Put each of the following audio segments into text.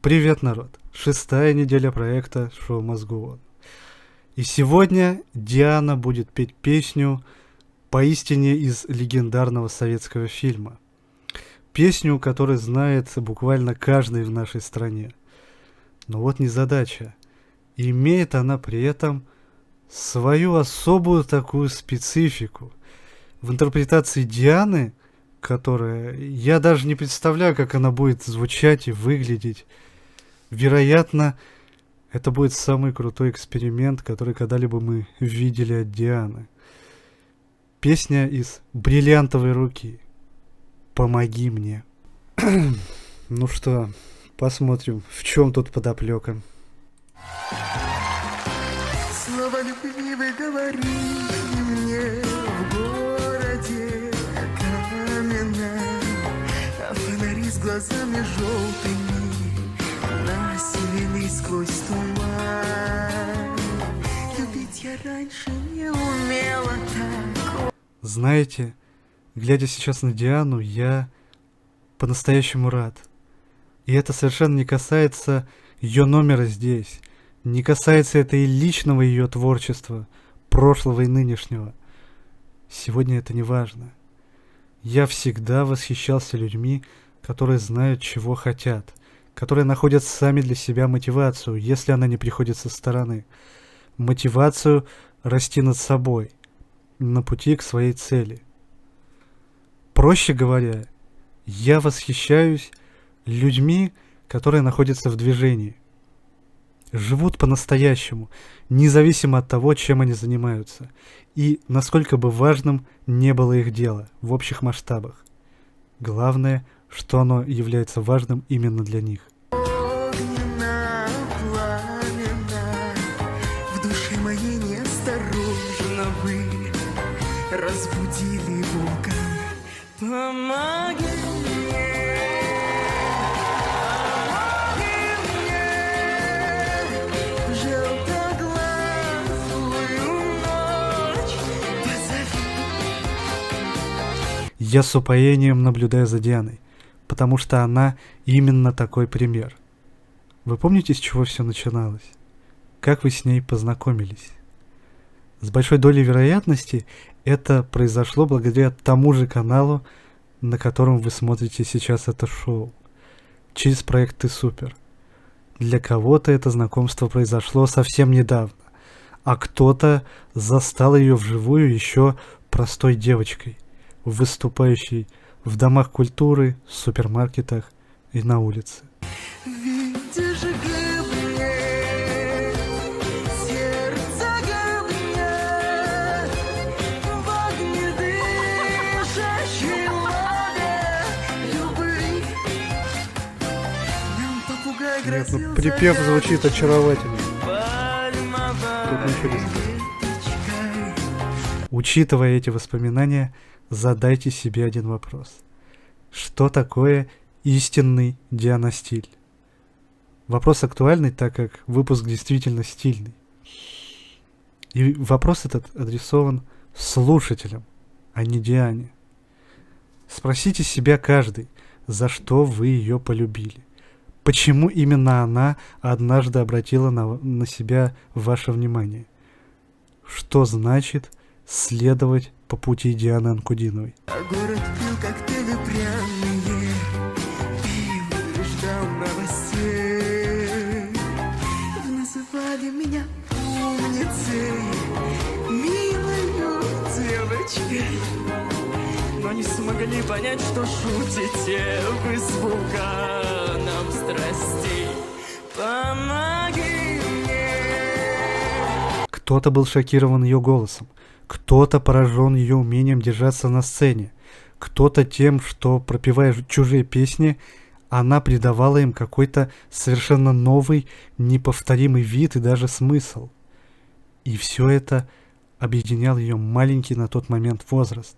Привет, народ! 6-я неделя проекта «Шоу Must Go On». И сегодня Диана будет петь песню поистине из легендарного советского фильма. Песню, которую знает буквально каждый в нашей стране. Но вот незадача. Имеет она при этом свою особую такую специфику. В интерпретации Дианы, которая... Я даже не представляю, как она будет звучать и выглядеть. Вероятно, это будет самый крутой эксперимент, который когда-либо мы видели от Дианы. Песня из «Бриллиантовой руки». «Помоги мне». Ну что, посмотрим, в чем тут подоплека. Слова любви вы говорите мне в городе каменном, а фонари с глазами желтыми населены сквозь туман. Любить я раньше не умела так. Знаете, глядя сейчас на Диану, я по-настоящему рад. И это совершенно не касается ее номера здесь. Не касается это и личного ее творчества, прошлого и нынешнего. Сегодня это не важно. Я всегда восхищался людьми, которые знают, чего хотят, которые находят сами для себя мотивацию, если она не приходит со стороны. Мотивацию расти над собой, на пути к своей цели. Проще говоря, я восхищаюсь людьми, которые находятся в движении. Живут по-настоящему, независимо от того, чем они занимаются, и насколько бы важным не было их дело в общих масштабах. Главное, что оно является важным именно для них. Огненно, пламенно, в душе моей неосторожно вы разбудили вулкан. Помоги мне, Я с упоением наблюдаю за Дианой, потому что она именно такой пример. Вы помните, с чего все начиналось? Как вы с ней познакомились? С большой долей вероятности это произошло благодаря тому же каналу, на котором вы смотрите сейчас это шоу, через проект «Ты супер». Для кого-то это знакомство произошло совсем недавно, а кто-то застал ее вживую еще простой девочкой, выступающей в домах культуры, в супермаркетах и на улице. видишь, мне сердце гибнет в огне дышащей воде любви. Нам попугай Нет, грозил припев звучит очаровательно. пальмовой Тут ничего не сказать. веточкой. Учитывая эти воспоминания, задайте себе один вопрос. Что такое истинный Диана-стиль? Вопрос актуальный, так как выпуск действительно стильный. И вопрос этот адресован слушателям, а не Диане. Спросите себя каждый, за что вы ее полюбили. Почему именно она однажды обратила на себя ваше внимание? Что значит следовать по пути Дианы Анкудиновой? А город пил коктейли пряные, пил и ждал новостей. Вы называли меня умницей, милою девочкой, но не смогли понять, что шутите вы с вулканом страстей. Помоги мне. Кто-то был шокирован ее голосом, кто-то поражен ее умением держаться на сцене, кто-то тем, что, пропевая чужие песни, она придавала им какой-то совершенно новый, неповторимый вид и даже смысл. И все это объединял ее маленький на тот момент возраст.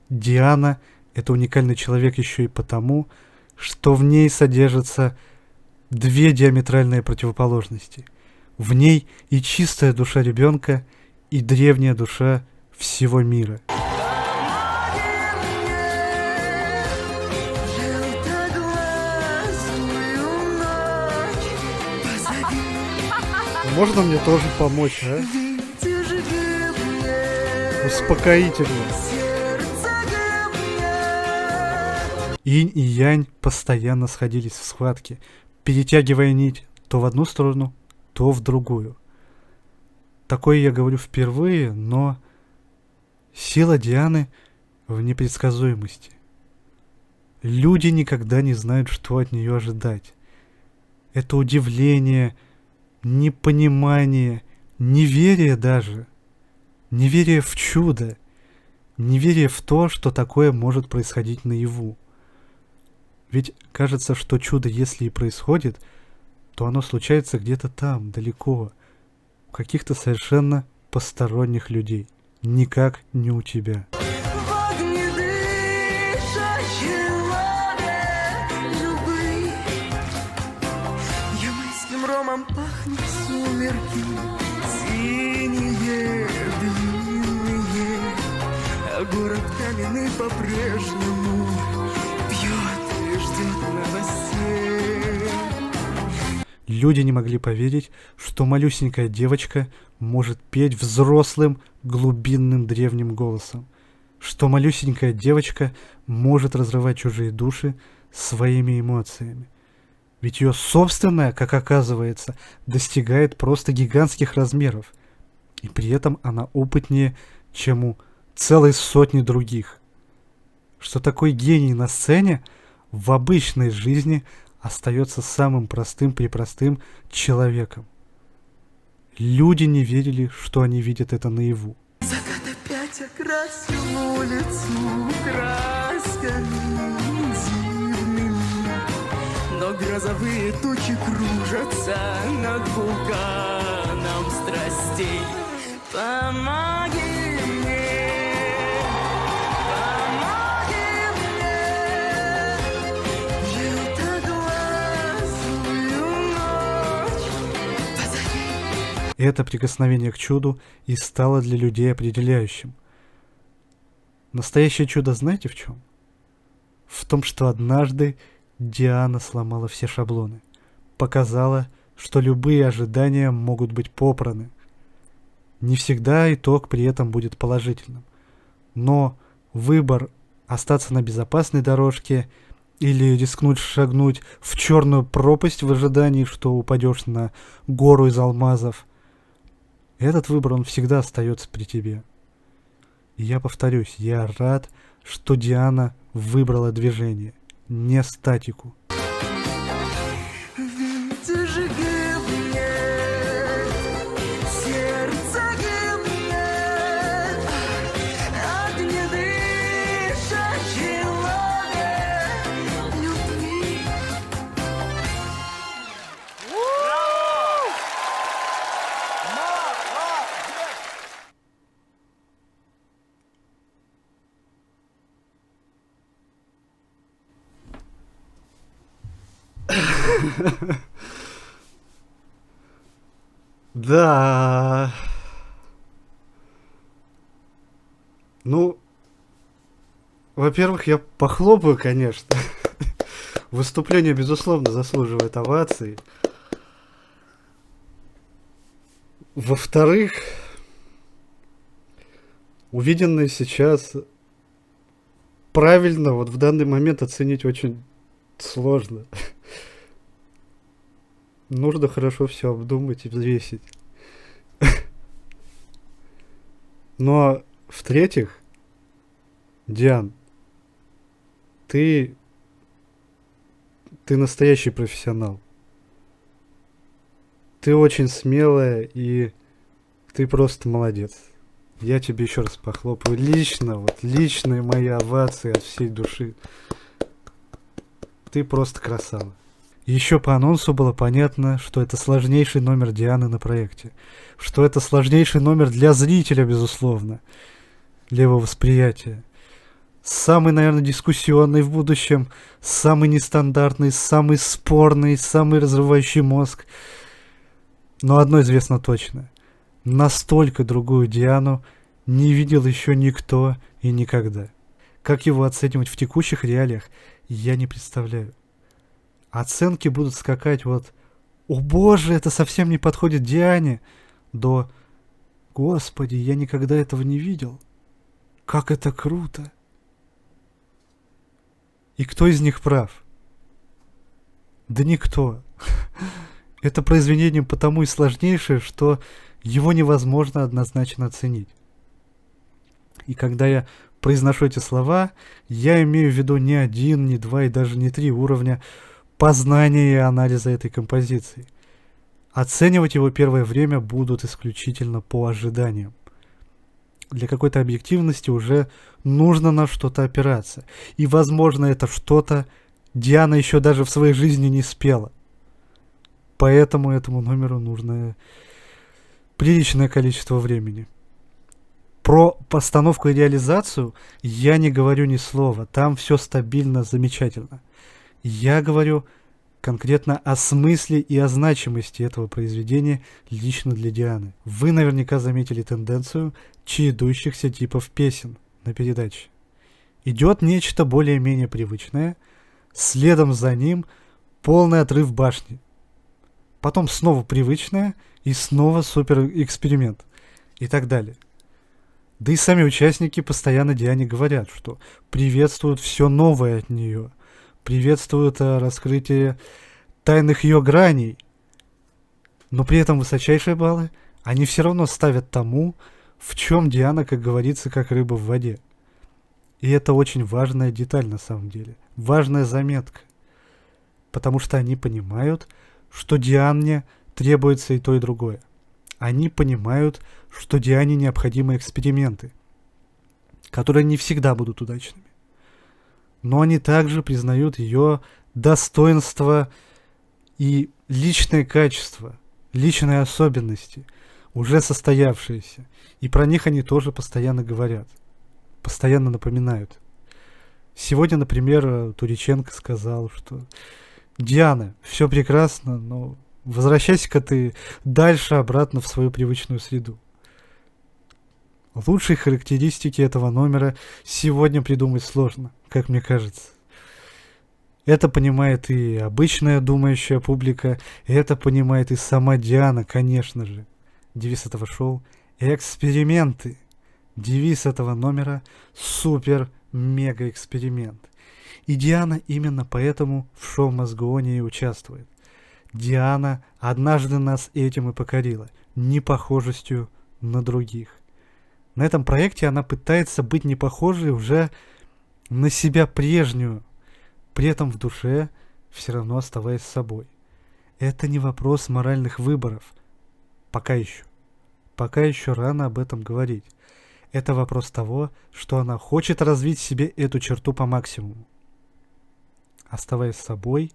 Диана — это уникальный человек еще и потому, что в ней содержатся две диаметральные противоположности. В ней и чистая душа ребенка, и древняя душа всего мира. Желтоглазую ночь Можно мне тоже помочь, а? Видишь, мне Успокоительно. сердце мне. Инь и Янь постоянно сходились в схватке, перетягивая нить то в одну сторону, то в другую. Такое я говорю впервые, но сила Дианы в непредсказуемости. Люди никогда не знают, что от нее ожидать. Это удивление, непонимание, неверие даже. Неверие в чудо. Неверие в то, что такое может происходить наяву. Ведь кажется, что чудо, если и происходит, то оно случается где-то там, далеко, у каких-то совершенно посторонних людей. Никак не у тебя. В огне дышащий лаве любви. Ямайским ромом пахнут сумерки, синие, длинные, а город каменный по-прежнему пьет и ждет новостей. Люди не могли поверить, что малюсенькая девочка может петь взрослым, глубинным древним голосом. Что малюсенькая девочка может разрывать чужие души своими эмоциями. Ведь ее собственная, как оказывается, достигает просто гигантских размеров. И при этом она опытнее, чем у целой сотни других. Что такой гений на сцене в обычной жизни остается самым простым-препростым человеком. Люди не верили, что они видят это наяву. Закат опять окрасил улицу красками дивными, но грозовые тучи кружатся над вулканом страстей. Помоги мне, желтоглазую ночь позови. Это прикосновение к чуду и стало для людей определяющим. Настоящее чудо знаете в чем? В том, что однажды Диана сломала все шаблоны. Показала, что любые ожидания могут быть попраны. Не всегда итог при этом будет положительным. Но выбор остаться на безопасной дорожке или рискнуть шагнуть в черную пропасть в ожидании, что упадешь на гору из алмазов, этот выбор, он всегда остается при тебе. И я повторюсь, я рад, что Диана выбрала движение, не статику. Видишь, гибнет сердце, гибнет огнедышащей лаве любви. Да. Ну, во-первых, я похлопаю, конечно. Выступление, безусловно, заслуживает оваций. Во-вторых, увиденное сейчас правильно вот в данный момент оценить очень сложно. Нужно хорошо все обдумать и взвесить. Но, в-третьих, Диан, ты настоящий профессионал. Ты очень смелая, и ты просто молодец. Я тебе еще раз похлопаю. Лично, вот личные мои овации от всей души. Ты просто красава. Еще по анонсу было понятно, что это сложнейший номер Дианы на проекте. Что это сложнейший номер для зрителя, безусловно. Для его восприятия. Самый, наверное, дискуссионный в будущем. Самый нестандартный, самый спорный, самый разрывающий мозг. Но одно известно точно. Настолько другую Диану не видел еще никто и никогда. Как его оценивать в текущих реалиях, я не представляю. Оценки будут скакать вот «О боже, это совсем не подходит Диане», до «Господи, я никогда этого не видел. Как это круто!» И кто из них прав? Да никто. Это произведение потому и сложнейшее, что его невозможно однозначно оценить. И когда я произношу эти слова, я имею в виду не один, не два и даже не три уровня познания и анализа этой композиции. Оценивать его первое время будут исключительно по ожиданиям. Для какой-то объективности уже нужно на что-то опираться. И, возможно, это что-то Диана еще даже в своей жизни не спела. Поэтому этому номеру нужно приличное количество времени. Про постановку и реализацию я не говорю ни слова. Там все стабильно, замечательно. Я говорю конкретно о смысле и о значимости этого произведения лично для Дианы. Вы наверняка заметили тенденцию чередующихся типов песен на передаче. Идет нечто более-менее привычное, следом за ним полный отрыв башни. Потом снова привычное и снова суперэксперимент и так далее. Да и сами участники постоянно Диане говорят, что приветствуют все новое от нее, приветствуют раскрытие тайных ее граней, но при этом высочайшие баллы они все равно ставят тому, в чем Диана, как говорится, как рыба в воде. И это очень важная деталь на самом деле, важная заметка, потому что они понимают, что Диане требуется и то, и другое. Они понимают, что Диане необходимы эксперименты, которые не всегда будут удачными. Но они также признают ее достоинства и личные качества, личные особенности, уже состоявшиеся. И про них они тоже постоянно говорят, постоянно напоминают. Сегодня, например, Туриченко сказал, что «Диана, все прекрасно, но возвращайся-ка ты дальше обратно в свою привычную среду». Лучшие характеристики этого номера сегодня придумать сложно, как мне кажется. Это понимает и обычная думающая публика, это понимает и сама Диана, конечно же. Девиз этого шоу — эксперименты. Девиз этого номера — супер-мега-эксперимент. И Диана именно поэтому в шоу «Мозгооне» и участвует. Диана однажды нас этим и покорила, непохожестью на других. На этом проекте она пытается быть не похожей уже на себя прежнюю, при этом в душе все равно оставаясь собой. Это не вопрос моральных выборов. Пока еще. Пока еще рано об этом говорить. Это вопрос того, что она хочет развить в себе эту черту по максимуму. Оставаясь собой,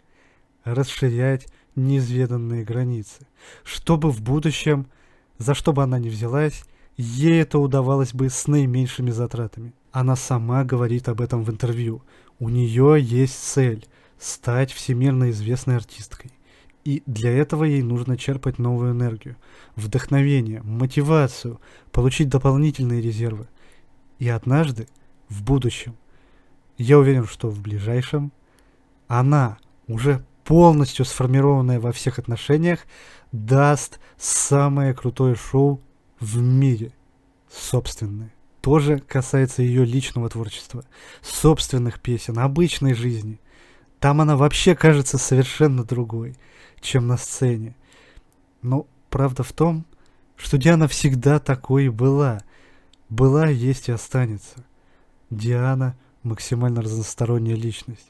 расширять неизведанные границы, чтобы в будущем, за что бы она ни взялась, ей это удавалось бы с наименьшими затратами. Она сама говорит об этом в интервью. У нее есть цель – стать всемирно известной артисткой. И для этого ей нужно черпать новую энергию, вдохновение, мотивацию, получить дополнительные резервы. И однажды, в будущем, я уверен, что в ближайшем, она, уже полностью сформированная во всех отношениях, даст самое крутое шоу в мире, собственное. Тоже касается ее личного творчества, собственных песен, обычной жизни. Там она вообще кажется совершенно другой, чем на сцене. Но правда в том, что Диана всегда такой и была. Была, есть и останется. Диана — максимально разносторонняя личность.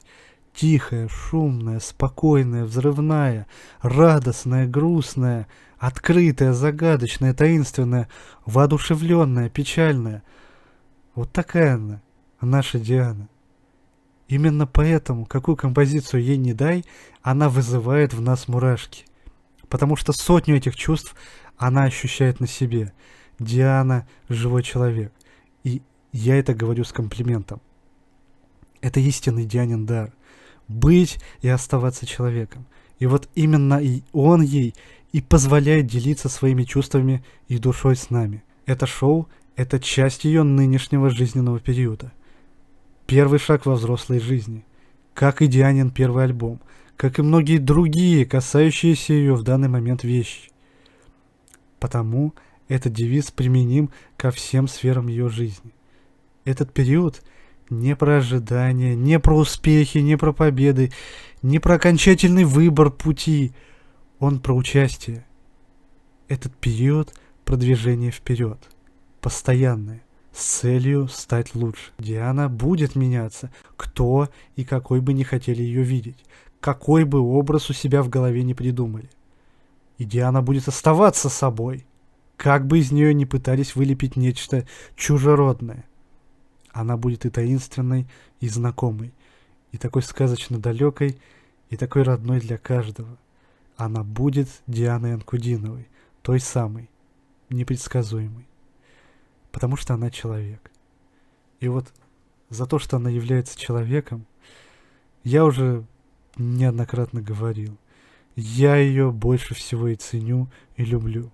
Тихая, шумная, спокойная, взрывная, радостная, грустная, открытая, загадочная, таинственная, воодушевленная, печальная. Вот такая она, наша Диана. Именно поэтому, какую композицию ей не дай, она вызывает в нас мурашки. Потому что сотню этих чувств она ощущает на себе. Диана – живой человек. И я это говорю с комплиментом. Это истинный Дианин дар. Быть и оставаться человеком. И вот именно и он ей и позволяет делиться своими чувствами и душой с нами. Это шоу – это часть ее нынешнего жизненного периода. Первый шаг во взрослой жизни. Как и Дианин первый альбом. как и многие другие, касающиеся ее в данный момент вещи. Потому этот девиз применим ко всем сферам ее жизни. Этот период не про ожидания, не про успехи, не про победы, не про окончательный выбор пути. Он про участие. Этот период продвижения вперед. Постоянное. С целью стать лучше. Диана будет меняться. Кто и какой бы не хотели ее видеть. Какой бы образ у себя в голове не придумали. И Диана будет оставаться собой. Как бы из нее не пытались вылепить нечто чужеродное. Она будет и таинственной, и знакомой. И такой сказочно далекой, и такой родной для каждого. Она будет Дианой Анкудиновой. Той самой. Непредсказуемой. Потому что она человек. И вот за то, что она является человеком, я уже неоднократно говорил. Я ее больше всего и ценю, и люблю.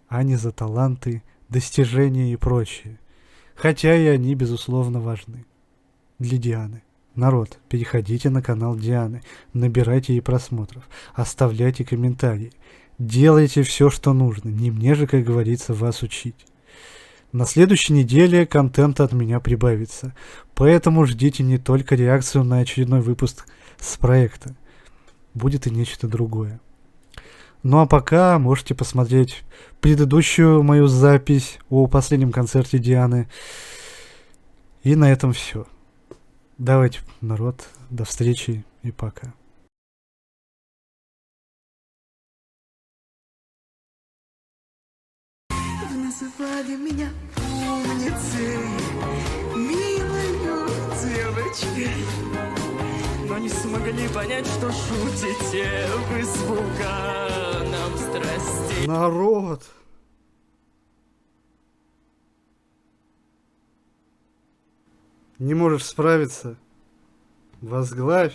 А не за таланты, достижения и прочее. Хотя и они, безусловно, важны. Для Дианы. Народ, переходите на канал Дианы, набирайте ей просмотров, оставляйте комментарии. Делайте все, что нужно. Не мне же, как говорится, вас учить. На следующей неделе контента от меня прибавится. Поэтому ждите не только реакцию на очередной выпуск с проекта. Будет и нечто другое. Ну а пока можете посмотреть предыдущую мою запись о последнем концерте Дианы. И на этом все. Давайте, народ, до встречи и пока. Называли меня умницей, милою девочкой, но не смогли понять, что шутите вы с вулканом страстей. Народ! Не можешь справиться? Возглавь